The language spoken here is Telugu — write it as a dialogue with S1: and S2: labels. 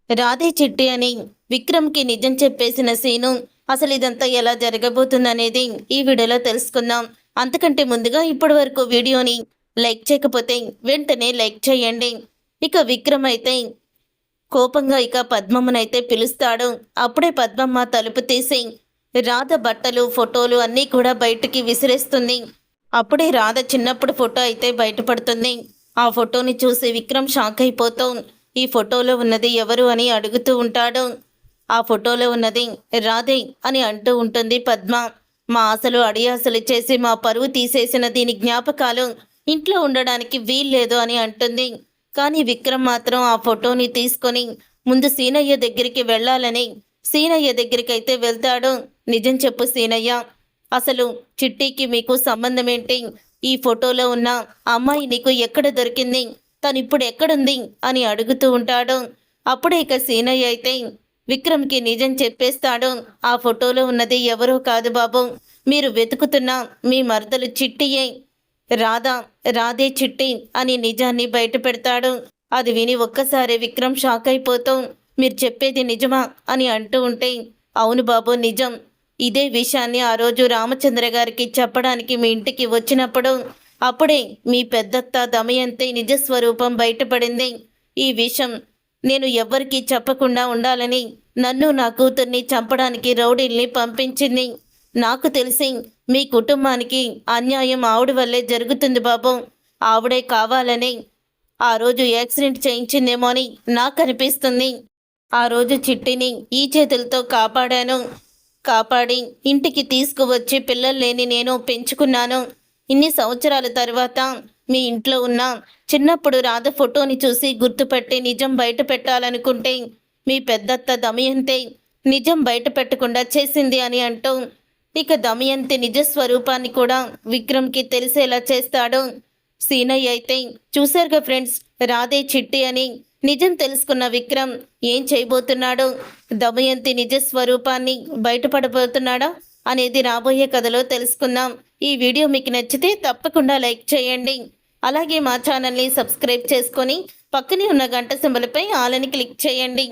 S1: రాధే చిట్టి అని విక్రమ్‌కి నిజం చెప్పేసిన సీను అసలు ఇదంతా ఎలా జరగబోతుందనేది ఈ వీడియోలో తెలుసుకుందాం. అంతకంటే ముందుగా ఇప్పటివరకు వీడియోని లైక్ చేయకపోతే వెంటనే లైక్ చేయండి. ఇక విక్రమ్ అయితే కోపంగా పద్మమ్మనైతే పిలుస్తాడు. అప్పుడే పద్మమ్మ తలుపు తీసి రాధ బట్టలు, ఫోటోలు అన్నీ కూడా బయటికి విసిరేస్తుంది. అప్పుడే రాధ చిన్నప్పుడు ఫోటో అయితే బయటపడుతుంది. ఆ ఫోటోని చూసి విక్రమ్ షాక్ అయిపోతూ ఈ ఫోటోలో ఉన్నది ఎవరు అని అడుగుతూ ఉంటాడు. ఆ ఫోటోలో ఉన్నది రాధే అని అంటూ ఉంటుంది పద్మ. మా ఆశలు అడియాసలు చేసి మా పరువు తీసేసిన దీని జ్ఞాపకాలు ఇంట్లో ఉండడానికి వీల్లేదు అని అంటుంది. కానీ విక్రమ్ మాత్రం ఆ ఫోటోని తీసుకొని ముందు సీనయ్య దగ్గరికి వెళ్ళాలని సీనయ్య దగ్గరికైతే వెళ్తాడు. నిజం చెప్పు సీనయ్య, అసలు చిట్టికి మీకు సంబంధం ఏంటి? ఈ ఫోటోలో ఉన్న అమ్మాయి నీకు ఎక్కడ దొరికింది? తనిప్పుడు ఎక్కడుంది అని అడుగుతూ ఉంటాడు. అప్పుడే సీనయ్య అయితే విక్రమ్కి నిజం చెప్పేస్తాడు. ఆ ఫోటోలో ఉన్నది ఎవరో కాదు బాబు, మీరు వెతుకుతున్న మీ మరదలు చిట్టియే, రాధే చిట్టి అని నిజాన్ని బయట పెడతాడు. అది విని ఒక్కసారి విక్రమ్ షాక్ అయిపోతూ మీరు చెప్పేది నిజమా అని అంటూ ఉంటే అవును బాబు నిజం. ఇదే విషయాన్ని ఆ రోజు రామచంద్ర గారికి చెప్పడానికి మీ ఇంటికి వచ్చినప్పుడు అప్పుడే మీ పెద్దత్త దమయంతి నిజస్వరూపం బయటపడింది. ఈ విషయం నేను ఎవ్వరికీ చెప్పకుండా ఉండాలని నన్ను నా కూతుర్ని చంపడానికి రౌడీల్ని పంపించింది. నాకు తెలిసి మీ కుటుంబానికి అన్యాయం ఆవిడ వల్లే జరుగుతుంది బాబు. ఆవిడే కావాలని ఆ రోజు యాక్సిడెంట్ చేయించిందేమో అని నాకు అనిపిస్తుంది. ఆ రోజు చిట్టిని ఈ చేతులతో కాపాడి ఇంటికి తీసుకువచ్చి పిల్లలు లేని నేను పెంచుకున్నాను. ఇన్ని సంవత్సరాల తర్వాత మీ ఇంట్లో ఉన్న చిన్నప్పుడు రాధ ఫోటోని చూసి గుర్తుపట్టి నిజం బయట పెట్టాలనుకుంటే మీ పెద్దత్త దమయంతి నిజం బయట పెట్టకుండా చేసింది అని అంటూ దమయంతి నిజస్వరూపాన్ని కూడా విక్రమ్కి తెలిసేలా చేస్తాడు. సీనయ్య అయితే చూశారుగా ఫ్రెండ్స్, రాధే చిట్టి అని నిజం తెలుసుకున్న విక్రమ్ ఏం చేయబోతున్నాడు? దమయంతి నిజస్వరూపాన్ని బయటపడబోతున్నాడా అనేది రాబోయే కథలో తెలుసుకుందాం. ఈ వీడియో మీకు నచ్చితే తప్పకుండా లైక్ చేయండి. అలాగే మా ఛానల్ని సబ్స్క్రైబ్ చేసుకొని పక్కనే ఉన్న గంట సింబల్పై ఆల్ అని క్లిక్ చేయండి.